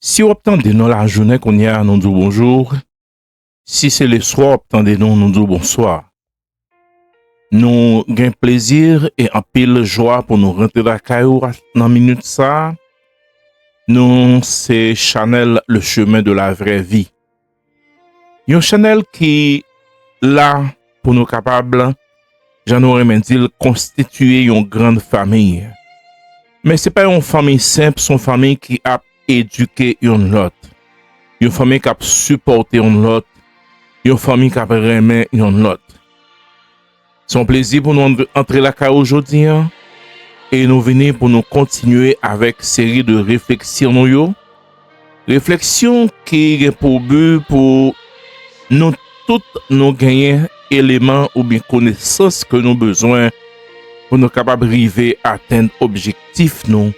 Si vous attendez nous la journée qu'on y a, nous dit bonjour. Si c'est le soir, attendez nous dit bonsoir. Nous gain plaisir et en pile joie pour nous rentrer la caillou dans minute ça. Nous c'est Chanel le chemin de la vraie vie. Yon Chanel qui là pour nous capables, j'en aurais même dit constituer une grande famille. Mais c'est pas une famille simple, c'est une famille qui a éduqué une l'autre. Une famille qui a supporté une l'autre. Une famille qui a aimé une l'autre. C'est un plaisir pour nous entrer la caille aujourd'hui et nous venir pour nous continuer avec série de réflexions. Réflexions qui ont pour but pour nous toutes nous gagner éléments ou bien connaissances que nous avons besoin pour nous capables d'arriver à atteindre objectif nous.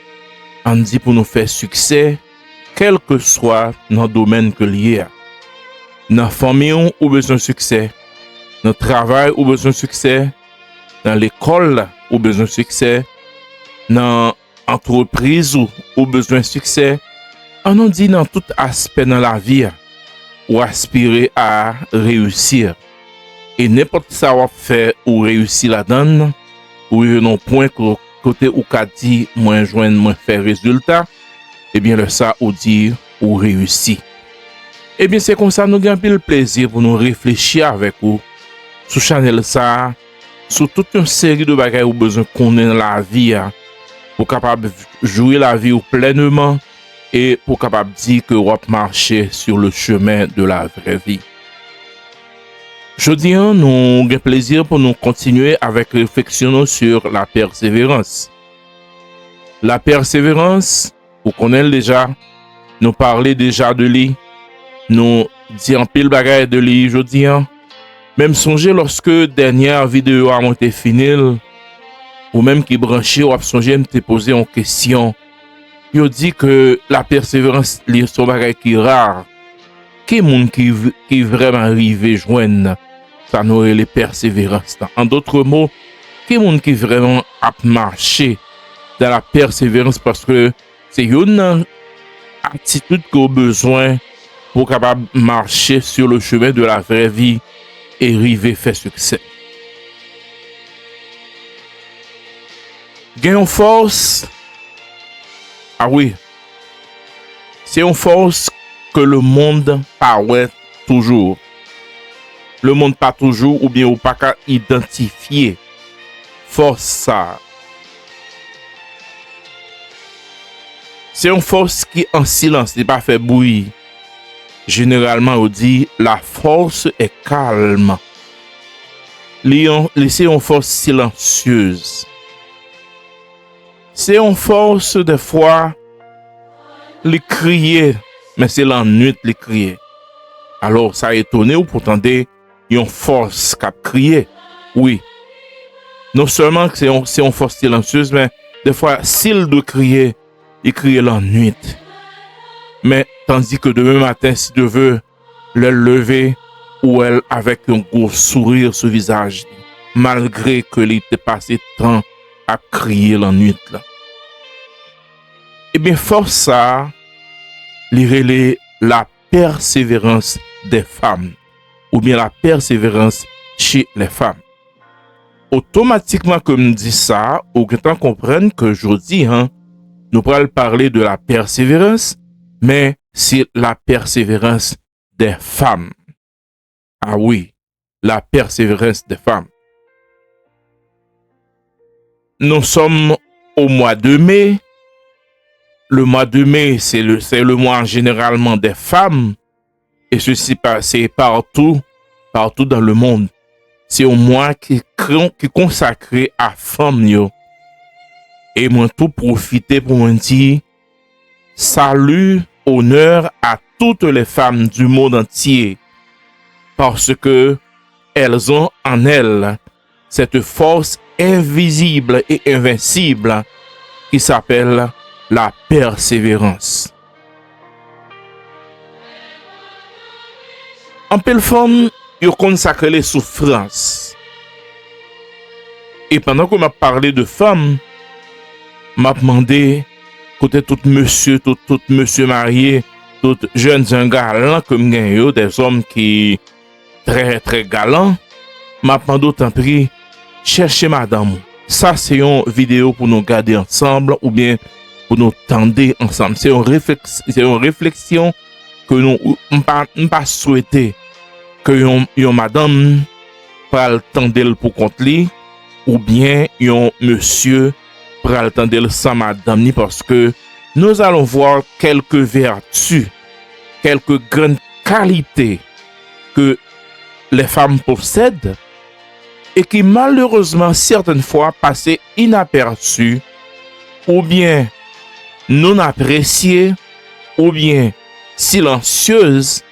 On dit pour nous faire succès, quel que soit notre domaine que lié. Dans la famille, ou besoin de succès. Dans le travail, ou besoin de succès. Dans l'école, ou besoin de succès. Dans l'entreprise, ou besoin de succès. On nous dit dans tout aspect dans la vie, ou aspirer à réussir. Et n'importe ça va faire ou réussir là-dedans, ou un point côté ou qu'a dit moins joindre moins faire résultat, et bien le ça ou dire ou réussi. Et bien c'est comme ça nous gagnons le plaisir pour nous réfléchir avec vous sur Chanel ça, sur toute une série de bagages ou besoin qu'on ait dans la vie pour capable jouer la vie pleinement et pour capable dire que on va marcher sur le chemin de la vraie vie. Aujourd'hui, nous avons plaisir pour nous continuer avec réflexion sur la persévérance. La persévérance, vous connaissez déjà, nous parler déjà de lui, nous dit en pile bagaille de lui aujourd'hui. Même songez lorsque dernière vidéo a été finie, ou même qui branché, ou a songé me poser une question. Il dit que la persévérance, c'est son bagaille qui est rare. Qui est monde qui vraiment arrivé joindre ça nous les persévérances. En d'autres mots, qui est monde qui vraiment a marché dans la persévérance parce que c'est une attitude qu'on a besoin pour capable marcher sur le chemin de la vraie vie et arriver à faire succès. Gain force. Ah oui. C'est une force que le monde paraît toujours. Le monde pas toujours ou bien ou pas qu'à identifier force ça. C'est une force qui en silence, n'est pas fait bruit. Généralement on dit la force est calme. C'est une force silencieuse. C'est une force des fois les crier, mais c'est la nuit les crier. Alors ça étonné ou pourtant une force qui a crié. Oui. Non seulement que c'est une force silencieuse, mais des fois, s'il doit crier, il crie la nuit. Mais tandis que demain matin, si Dieu veut le lever, ou elle avec un gros sourire sur le visage, malgré que il était passé temps à crier la nuit. Là. Eh bien, force ça, il la persévérance des femmes. Ou bien la persévérance chez les femmes. Automatiquement, comme dit ça, autant comprendre que aujourd'hui, nous pourrons parler de la persévérance, mais c'est la persévérance des femmes. Ah oui, la persévérance des femmes. Nous sommes au mois de mai. Le mois de mai, c'est le mois généralement des femmes. Et ceci c'est partout dans le monde. C'est un mois qui est consacré à femmes. Et moi tout profiter pour me dire salut, honneur à toutes les femmes du monde entier. Parce que elles ont en elles cette force invisible et invincible qui s'appelle la persévérance. En pile femme, il consacre les souffrances. Et pendant qu'on m'a parlé de femmes, m'a demandé côté tout monsieur marié, d'autres jeunes gens galants comme yo, des hommes qui très très galants, m'a d'autant pris chercher madame. Ça c'est une vidéo pour nous garder ensemble ou bien pour nous tendre ensemble. C'est une réflexion que nous pas souhaiter que yon madame pral tendre pour compte li ou bien yon monsieur pral tendre sans madame ni, parce que nous allons voir quelques vertus, quelques grandes qualités que les femmes possèdent et qui malheureusement certaines fois passent inaperçues ou bien non appréciées ou bien silencieuses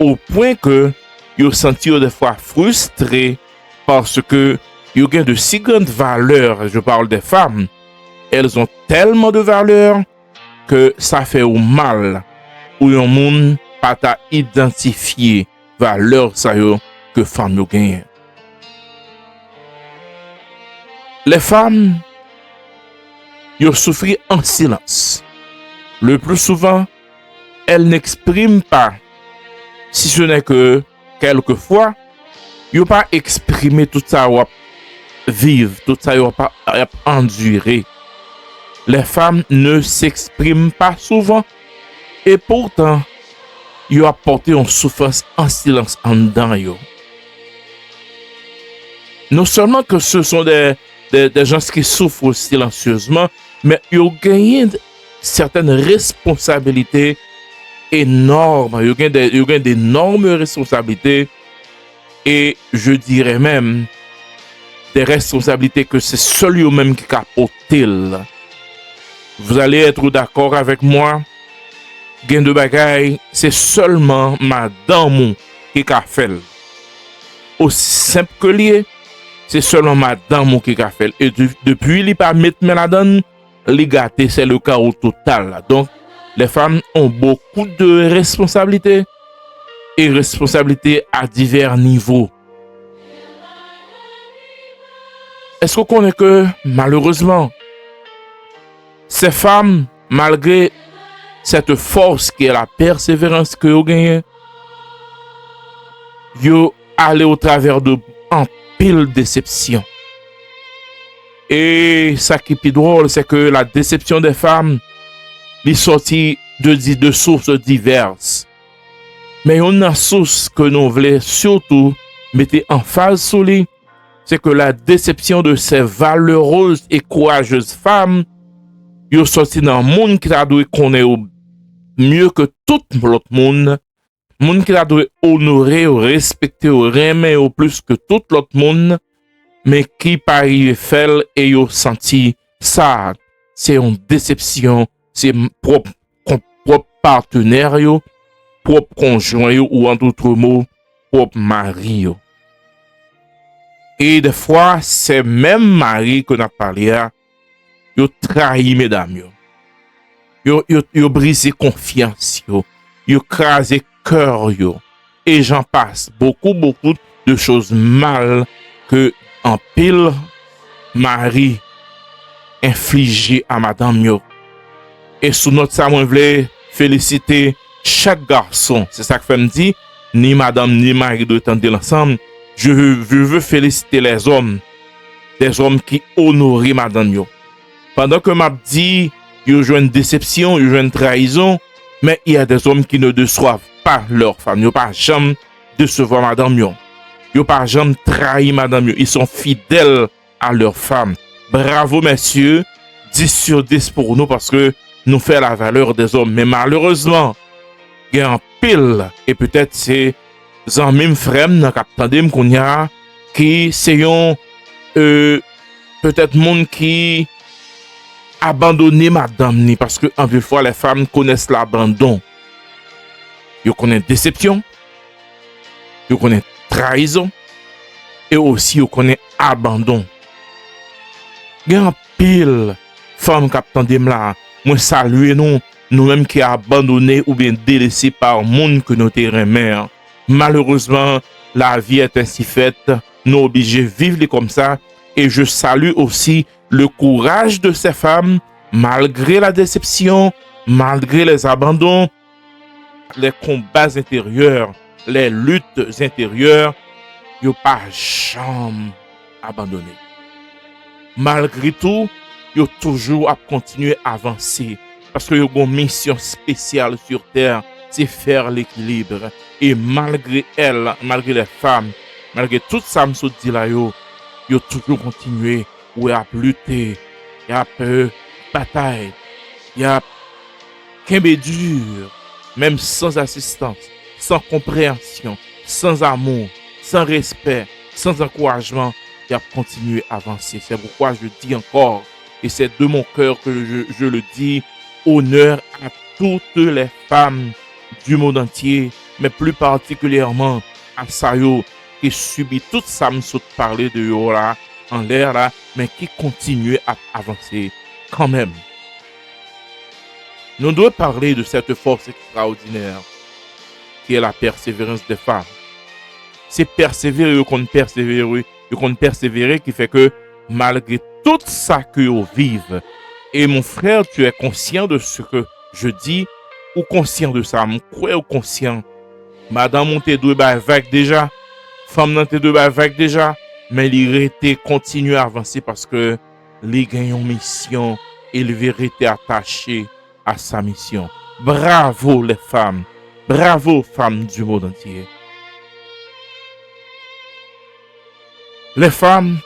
au point que vous sentez des fois frustrés parce que vous avez de si grandes valeurs. Je parle des femmes. Elles ont tellement de valeurs que ça fait au mal ou un monde pas ta identifier valeur ça yo que femme yo gagne. Les femmes yo souffrent en silence. Le plus souvent, elles n'expriment pas, si ce n'est que quelquefois, yo pas exprimer tout ça ou vivre, tout ça yo pas endurer. Les femmes ne s'expriment pas souvent et pourtant, yo apporté une souffrance en silence en dedans yo. Non seulement que ce sont des gens qui souffrent silencieusement, mais ils gagnent certaines responsabilités énormes. Ils gagnent d'énormes responsabilités et je dirais même des responsabilités que c'est seul eux-mêmes qui capotent. Vous allez être d'accord avec moi? Gain de bagaille, c'est seulement madame qui a fait. Aussi simple que lié, c'est seulement madame qui a fait. Et depuis, il pas mettre là-dedans, les gâtés, c'est le chaos total. Donc, les femmes ont beaucoup de responsabilités et responsabilités à divers niveaux. Est-ce qu'on connaît que, malheureusement, ces femmes, malgré cette force qui est la persévérance que vous gagnez, vous allez au travers de en pile déception. Et ça qui est plus drôle, c'est que la déception des femmes est sortie de sources diverses. Mais une source que nous voulons surtout mettre en phase sur lui, c'est que la déception de ces valeureuses et courageuses femmes, ils sont sortis dans le monde qui a dû connaître mieux que tout l'autre monde. Monde qui a dû honorer, respecter, aimer au plus que tout l'autre monde, mais qui pas y fait et yo senti ça, c'est une déception, c'est propre partenaire yo, propre conjoint yo, ou en d'autres mots, propre mari yo. Et des fois, c'est même mari qu'on a parlé à, yo trahi mesdames yo. Yo brisé confiance yo crasé cœur yo. Et j'en passe beaucoup de choses mal que en pile mari infligé à madame yo. Et sous notre ça moi voulais féliciter chaque garçon. C'est ça que fait me dit, ni madame ni mari doivent tendre l'ensemble. Je veux féliciter les hommes, des hommes qui honorent madame yo. Pendant que m'a dit yo jouent une déception, yo jouent une trahison, mais il y a des hommes qui ne déçoivent pas leur femme. Yo pas jamais décevoir madame yo. Yo pas jamais trahi madame yo. Ils sont fidèles à leur femme. Bravo messieurs, 10 sur 10 pour nous parce que nous fait la valeur des hommes. Mais malheureusement, il y a un pile et peut-être c'est zanmim frem nan k'ap tande m qu'on y a qui c'est un peut-être monde qui abandonné madame ni parce que en fois les femmes connaissent l'abandon. Ils connaissent déception, ils connaissent trahison et aussi ils connaissent abandon. Il y a un pile femme k'ap tande m là, moi saluer nous mêmes qui abandonné ou bien délaissé par monde que nous terrain mère. Malheureusement, la vie est ainsi faite. Nous obligés de vivre comme ça. Et je salue aussi le courage de ces femmes, malgré la déception, malgré les abandons. les combats intérieurs, les luttes intérieures, yo pas jamais abandonné. Malgré tout, yo toujours a continué à avancer parce que yo une mission spéciale sur terre, c'est faire l'équilibre. Et malgré elle, malgré les femmes, malgré tout ça me dit là yo toujours continué ou à lutter, y a peu bataille, y a qu'un dur, même sans assistance, sans compréhension, sans amour, sans respect, sans encouragement, il a continué à avancer. C'est pourquoi je dis encore, et c'est de mon cœur que je le dis, honneur à toutes les femmes du monde entier, mais plus particulièrement à Sayo, qui subit tout ça, me saute parler de yo là, en l'air là, mais qui continue à avancer quand même. Nous devons parler de cette force extraordinaire qui est la persévérance des femmes. C'est persévérer qu'on persévérer qui fait que malgré tout ça que vous vivez, et mon frère, tu es conscient de ce que je dis ou conscient de ça, mon croix ou conscient. Madame, on te doit avec déjà, femme, on te doit avec déjà, mais il était continuer à avancer parce que les gagnants mission et le vérité attaché à sa mission. Bravo les femmes, bravo femmes du monde entier. Les femmes,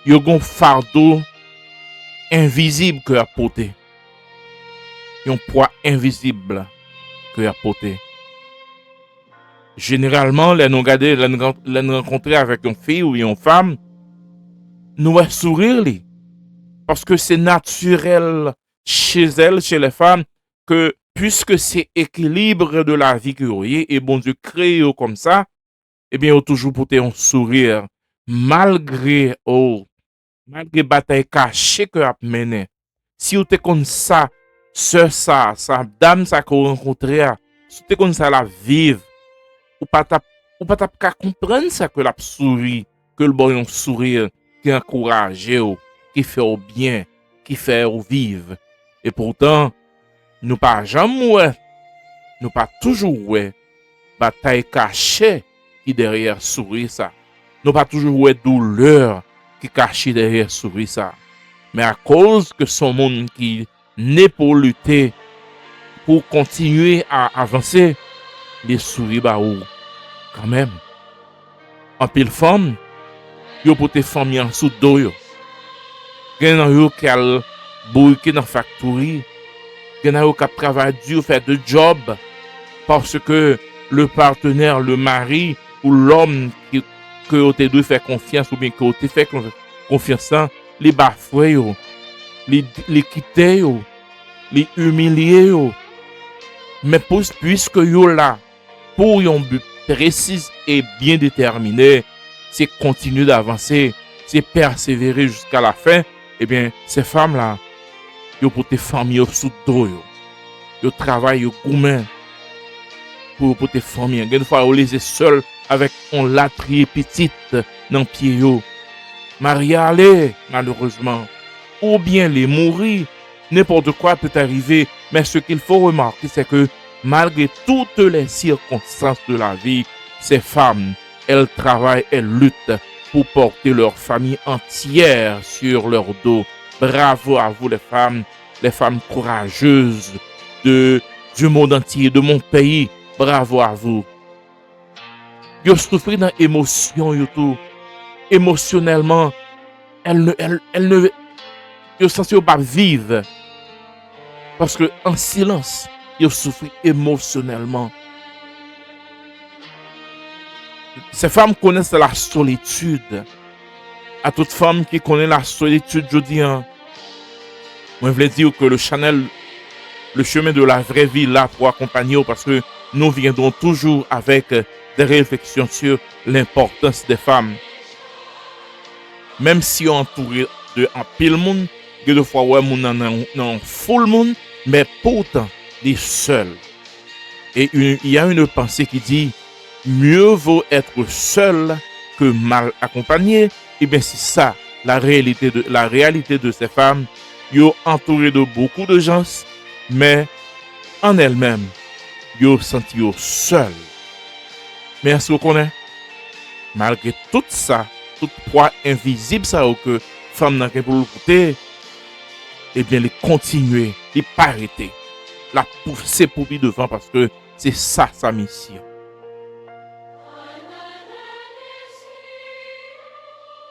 ils ont un fardeau invisible que à porter. Ils ont un poids invisible que à porter. Généralement, les nous regarder, les rencontrer avec une fille ou une femme, nous sourire li. Parce que c'est naturel chez elles, chez les femmes, que puisque c'est équilibre de la vie que vous voyez, et bon Dieu crée comme ça, eh bien, vous toujours porter un sourire, malgré bataille cachée que vous avez menée. Si vous êtes comme ça, ça, dame ça que vous rencontrez, si vous êtes comme ça la vive, ou pas qu'à comprendre ça que la sourit, que le bon sourire qui encourage, qui fait au bien, qui fait au vivre. Et pourtant, nous pas jamais, nous pas toujours bataille cachée qui derrière sourire ça. Nous pas toujours douleur qui cache derrière sourire ça. Mais à cause que son monde qui n'est pour lutter, pour continuer à avancer, les souris baou quand même. En pile femme, yo pour tes familles en sous dos yo. Gen nan yo qui al bourriquer dans factory, gen nan yo qui travaille dur faire de job parce que le partenaire, le mari ou l'homme que vous te doit faire confiance ou bien que vous te fait confiance, les bafoué yo, les quitter yo, les humilier yo. Mais puisque yo là pour un but précis et bien déterminé, c'est continuer d'avancer, c'est persévérer jusqu'à la fin, eh bien ces femmes là, yo pour tes familles sous dos yo travaillent yo gourmand pour tes familles. Une fois, on les est seuls avec on latrie petite dans pied yo. Maria allez, malheureusement. Ou bien les mourir. N'importe quoi peut arriver. Mais ce qu'il faut remarquer, c'est que malgré toutes les circonstances de la vie, ces femmes, elles travaillent, elles luttent pour porter leur famille entière sur leur dos. Bravo à vous les femmes courageuses du monde entier, de mon pays. Bravo à vous. Yo souffrent dans émotion yo tout. Émotionnellement, elle ne yo sens yo pas vivre parce que en silence, yo souffrent émotionnellement. Ces femmes connaissent la solitude. À toute femme qui connaît la solitude, je dis moi je voulais dire que le chemin de la vraie vie là pour accompagner parce que nous viendrons toujours avec des réflexions sur l'importance des femmes. Même si on est entouré de un pile monde, de fois ouais moun nan full monde, mais pourtant les seuls. Et il y a une pensée qui dit mieux vaut être seul que mal accompagné. Et bien c'est ça la réalité de ces femmes. Yo entouré de beaucoup de gens, mais en elles-mêmes yo senti yo seul. Mais est-ce que vous connaissez? Malgré tout ça, tout poids invisible ça que femme n'a pour le côté, eh bien, les continuer, les pas arrêter, la pousser pour lui devant parce que c'est ça sa mission.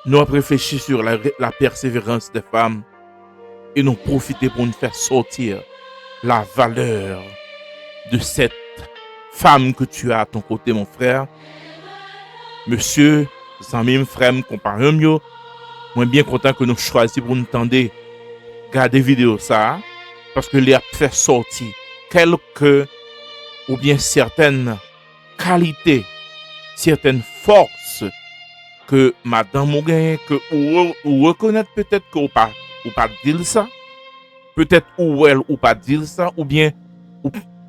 Nous avons réfléchi sur la persévérance des femmes et nous profiter pour nous faire sortir la valeur de cette femme que tu as à ton côté, mon frère. Monsieur, Zamim, frère, compagnon, moi bien content que nous choisissions pour nous tendre garder vidéo ça parce que les a fait sortir quelques ou bien certaines qualités, certaines forces que madame ou gagne que ou reconnaître peut-être que ou pas dire ça, peut-être ou elle ou pas dire ça ou bien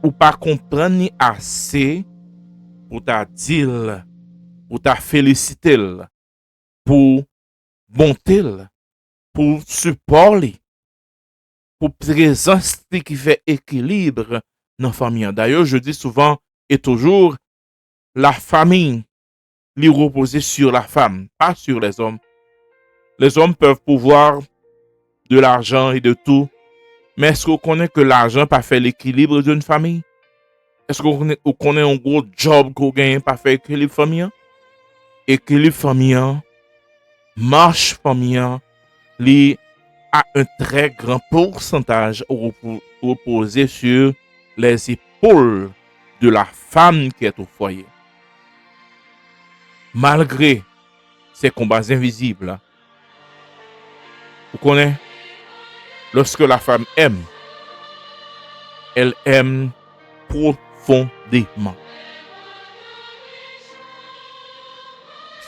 ou pas comprendre ni assez pour ta dire, pour ta féliciter, pour bonté, pour support, pour présence qui fait équilibre dans la famille. D'ailleurs, je dis souvent et toujours, la famille lui repose sur la femme, pas sur les hommes. Les hommes peuvent pouvoir de l'argent et de tout, mais est-ce qu'on connaît que l'argent pas fait l'équilibre d'une famille? Est-ce qu'on connaît un gros job qu'on gagne pas fait équilibre famille? Équilibre famille, marche famille, li a un très grand pourcentage reposé sur les épaules de la femme qui est au foyer. Malgré ces combats invisibles, vous connaissez, lorsque la femme aime, elle aime profondément.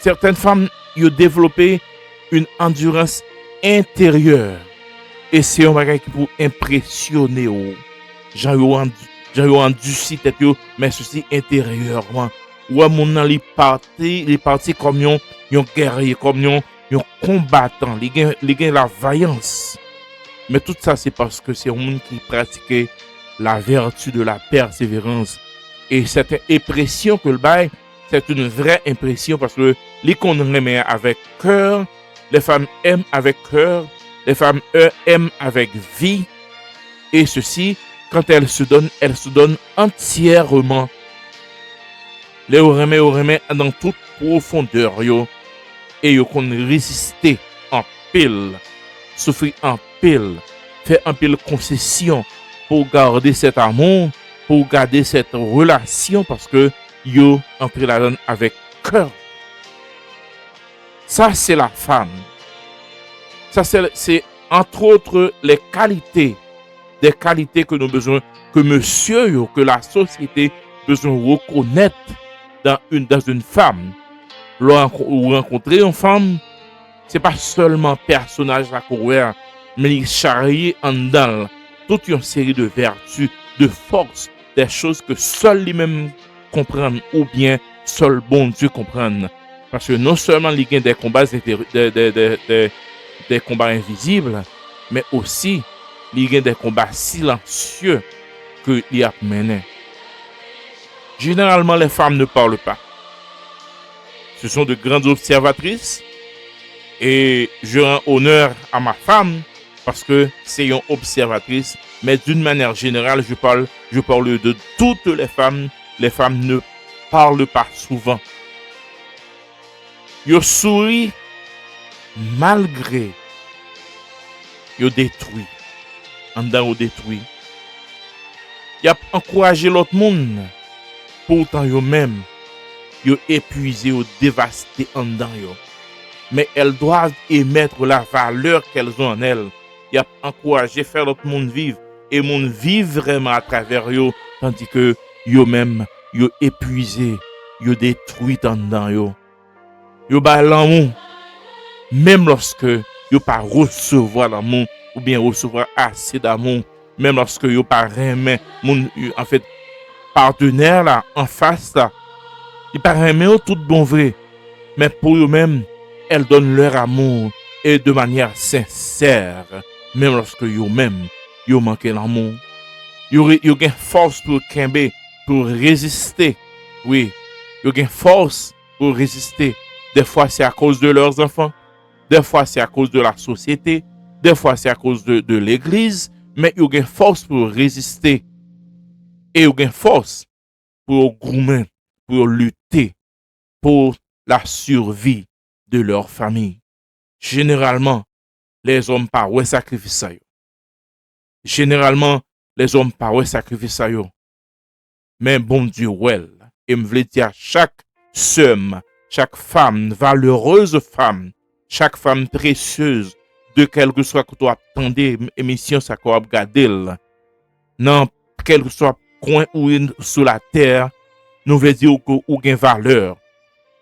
Certaines femmes ont développé une endurance intérieure et c'est un bagage qui pour impressionner. J'en ai endurci tête mais ceci intérieurement. Ou mon nan li parti comme un guerrier, comme un combattant, li gen la vaillance. Mais tout ça c'est parce que c'est un monde qui pratiquait la vertu de la persévérance. Et cette impression que le bail, c'est une vraie impression parce que les qu'on remet avec cœur, les femmes aiment avec cœur, les femmes aiment avec vie. Et ceci, quand elles se donnent entièrement. Les remet dans toute profondeur et yo qu'on résister en pile, souffrir en pile, faire en pile concession pour garder cet amour, pour garder cette relation parce que yo entre la donne avec cœur. Ça c'est la femme. Ça c'est entre autres les qualités, des qualités que nous avons besoin, que monsieur, que la société besoin de reconnaître dans une femme. Ou rencontrer une femme, c'est pas seulement personnage à courir, mais il charrie en dedans toute une série de vertus, de forces, des choses que seuls lui-même comprennent ou bien seul bon Dieu comprenne. Parce que non seulement il y a des combats des combats invisibles, mais aussi il y a des combats silencieux que il a menés. Généralement, les femmes ne parlent pas. Ce sont de grandes observatrices et je rends honneur à ma femme parce que c'est une observatrice. Mais d'une manière générale, je parle de toutes les femmes. Les femmes ne parlent pas souvent. Yo sourit malgré yo détruit. En dedans yo détruit. Y a encouragé l'autre monde. Pourtant yo même yo épuisé, yo dévasté en dedans yo. Mais elles doivent émettre la valeur qu'elles ont en elles. Y a encouragé faire l'autre monde vivre et monde vivre vraiment à travers yo tandis que yo même yo épuisé, yo détruit en dedans yo. Yo ba l'amour même lorsque yo pas recevoir l'amour ou bien recevoir assez d'amour, même lorsque yo pas remet mon en fait partenaire là en face là, il pas remet tout bon vrai, mais pour eux-mêmes, elles donnent leur amour et de manière sincère, même lorsque eux-mêmes yo manquent l'amour. Yo gen force pour kembe, pour résister. Oui, ils ont force pour résister. Des fois, c'est à cause de leurs enfants. Des fois, c'est à cause de la société. Des fois, c'est à cause de l'église. Mais ils ont force pour résister. Et ils ont force pour goumer, pour lutter, pour la survie de leur famille. Généralement, les hommes pas ouais sacrifice ça yo. Généralement, les hommes pas ouais sacrifice ça yo. Mais bon Dieu, well, et me vle dire chaque somme, chaque femme, valeureuse femme, chaque femme précieuse, de quel que soit que tu attendais émission ça qu'on regarder non quel que soit coin ou sur la terre, nous veut dire que ou gain valeur.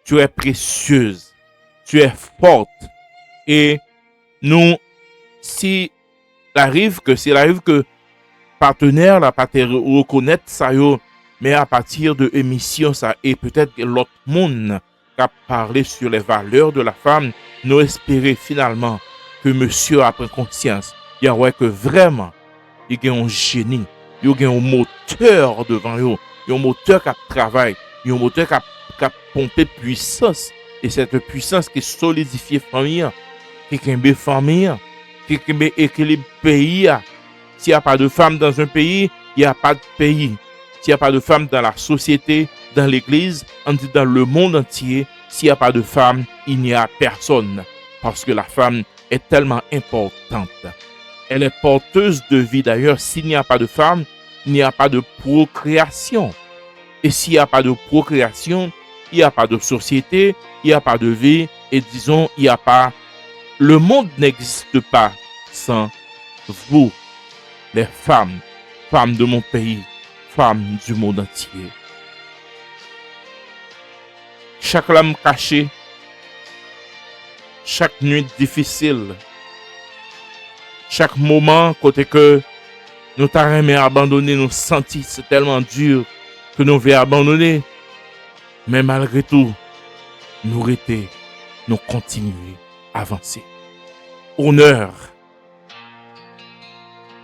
Tu es précieuse, tu es forte et nous si arrive que partenaire la pas reconnaître ça yo, mais à partir de émission ça et peut-être que l'autre monde qui a parlé sur les valeurs de la femme, nous espérer finalement que monsieur a pris conscience, il y a ouais que vraiment il y a un génie, il y a un moteur devant eux, il y a un moteur qui travaille, il y a un moteur qui a pompé puissance et cette puissance qui solidifie famille, qui est famille, qui équilibre pays. S'il n'y a pas de femmes dans un pays, il n'y a pas de pays. S'il n'y a pas de femmes dans la société, dans l'église, on dit dans le monde entier, s'il n'y a pas de femmes, il n'y a personne. Parce que la femme est tellement importante. Elle est porteuse de vie. D'ailleurs, s'il n'y a pas de femme, il n'y a pas de procréation. Et s'il n'y a pas de procréation, il n'y a pas de société, il n'y a pas de vie. Et disons, il n'y a pas... Le monde n'existe pas sans vous, les femmes, femmes de mon pays, femmes du monde entier. Chaque lame cachée, chaque nuit difficile, chaque moment côté que nous t'arrêtons abandonner, nous sentis c'est tellement dur que nous voulons abandonner. Mais malgré tout, nous rester, nous continuer à avancer. Honneur,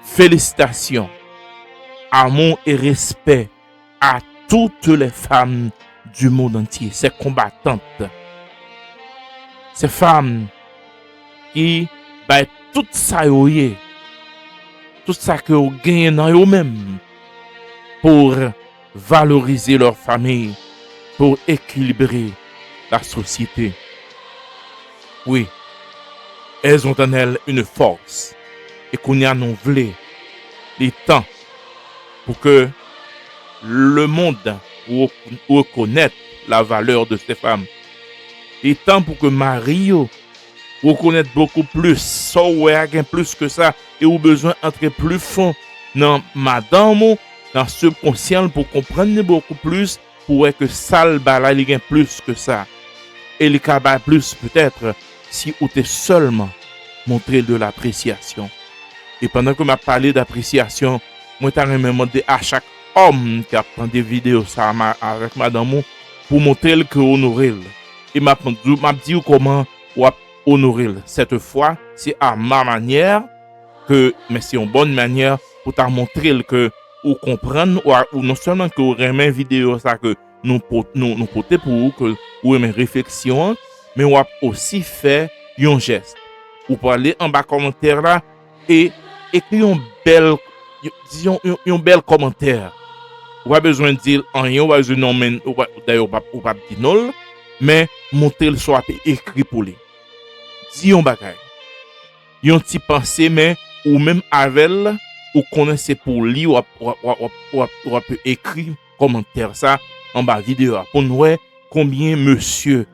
félicitations, amour et respect à toutes les femmes du monde entier, ces combattantes, ces femmes qui battent tout ça tout ça que vous gagnez dans eux-mêmes pour valoriser leur famille, pour équilibrer la société. Oui, elles ont en elles une force et qu'on y a non vlé les temps pour que le monde reconnaisse la valeur de ces femmes. Les temps pour que Mario reconnaisse beaucoup plus, ça ou plus que ça et ou besoin d'entrer plus fond dans madame, dans ce subconscient pour comprendre beaucoup plus pour que ça le bala il gagne plus que ça. Et le cabas plus peut-être si vous êtes seulement montrer de l'appréciation. Et pendant que m'a parlé d'appréciation, moi t'ai demandé à chaque homme qui a pris des vidéos ça avec madame pour montrer que honorer. Et m'a dit comment ou honorer. Cette fois, c'est à ma manière que mais c'est une bonne manière pour t'a montrer que ou comprendre ou non seulement que vous aimez vidéo ça que nous porter pour vous que ou aimez réflexion, mais on a aussi fait un geste. Ou pour aller en bas commentaire là et écrire un bel commentaire. Ou pas besoin de dire rien, ou pas besoin non mais d'ailleurs ou pas dire non, mais montrer le soit écrit pour lui. Dis un bagage. Yon petit pensée mais ou même avec ou connaissez pour lui ou peut écrire commentaire ça en bas vidéo pour nous voir combien monsieur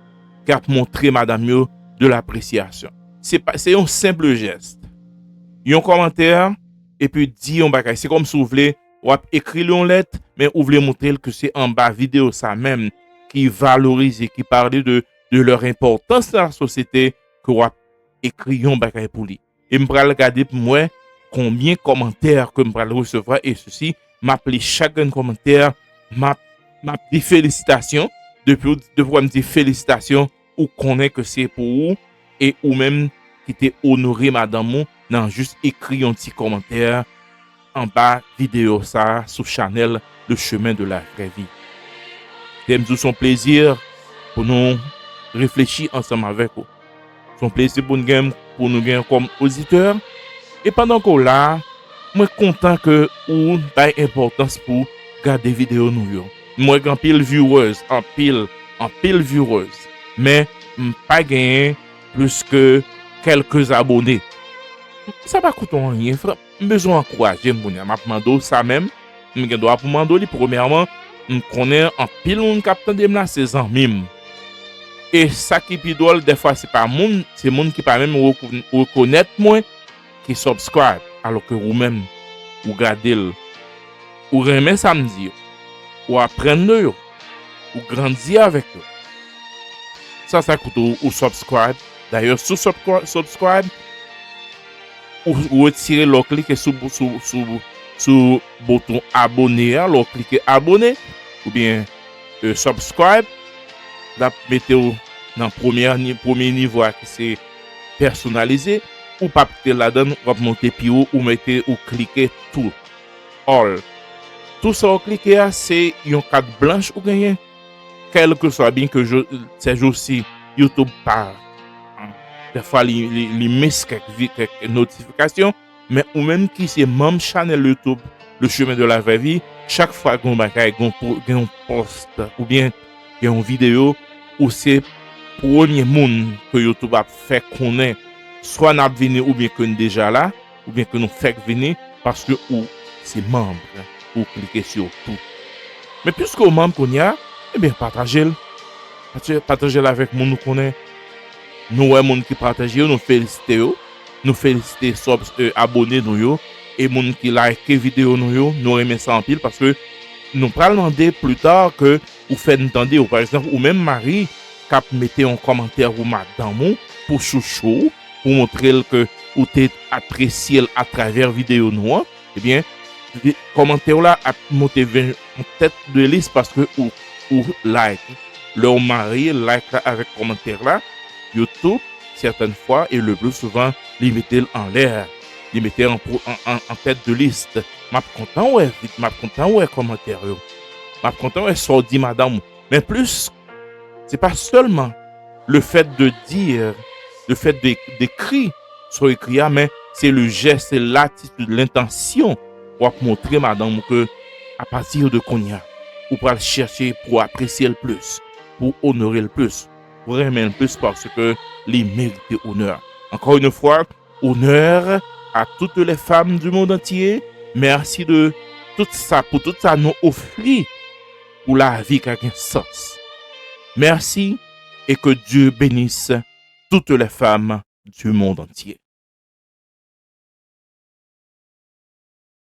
qui a montré madame yo de l'appréciation. C'est un simple geste. Un commentaire et puis dit un bagage. C'est comme si vous voulez ou écrire une lettre mais vous voulez montrer que c'est en bas vidéo ça même qui valorise et qui parle de leur importance dans la société que vous écrit un bagage pour lui. Et me pral regarder pour moi combien de commentaires que me pral recevoir et ceci m'appeler chaque commentaire m'a dit félicitations depuis me dire félicitations ou connaît que c'est pour vous et ou même qui t'est honoré madame non juste écrit un petit commentaire en bas vidéo ça sur channel Le Chemin de la Vraie Vie. C'est son plaisir pour nous réfléchir ensemble avec vous. Son plaisir pour nous gagner comme auditeurs. Et pendant qu'on là, moi content que ou a importance pour garder vidéo nous. Moi en pile viewers, en pile viewers, mais pas gagner plus que quelques abonnés. Ça va coûter rien, frère. Besoin encourager mon m'a demandé ça même. Je dois pour demander premièrement, on connaît en pile on capte de là ses amis. Et ça qui pidole des fois c'est pas monde, c'est monde qui pas même reconnaître moi qui subscribe alors que vous même ou regardez ou remet samedi ou apprendre ou grandir avec eux. Ça coûte ou subscribe. D'ailleurs sous subscribe ou retirer le cliquer sur bouton abonner, alors cliquer abonner ou bien subscribe. La mettez dans premier niveau qui c'est personnalisé ou pas là-dedans ou monter plus haut ou mettez ou cliquer tout all. Tout ça ou cliquer c'est une carte blanche ou gagner quel que soit bien que ces jours-ci YouTube par des fois les miss quelques notifications mais ou même qui c'est même channel YouTube Le Chemin de la Vraie Vie chaque fois qu'on bagaille qu'on poste ou bien une vidéo ou c'est premier monde que YouTube a fait connaître soit n'a venir ou bien que nous déjà là ou bien que nous fait venir parce que ou c'est membre ou cliquer sur tout. Mais puisque au membre qu'on y a, eh bien partagez-le avec monde nous connaît. Nous ouais monde qui partage nous féliciter abonnés nous et monde qui like vidéo nous remet ça en pile parce que nous pral demander plus tard que ou fait entendre ou par exemple ou même Marie cap mettez un commentaire ou madame pour chouchou pour montrer que ou t'es apprécié à travers vidéo nous eh bien commentaire là a monté en tête de liste parce que ou like leur mari like là avec commentaire là YouTube certaines fois et le plus souvent les mettez en l'air les mettez en tête de liste m'a content ouais commentaire m'a content ouais sorti madame mais plus c'est pas seulement le fait de dire le fait d'écrire sur écrit mais c'est le geste c'est l'attitude l'intention pour montrer madame que à partir de Konya ou pour le chercher pour apprécier le plus pour honorer le plus pour aimer le plus parce que les méritent honneur encore une fois honneur à toutes les femmes du monde entier merci de tout ça pour tout ça nous offrir pour la vie qui a un sens merci et que Dieu bénisse toutes les femmes du monde entier.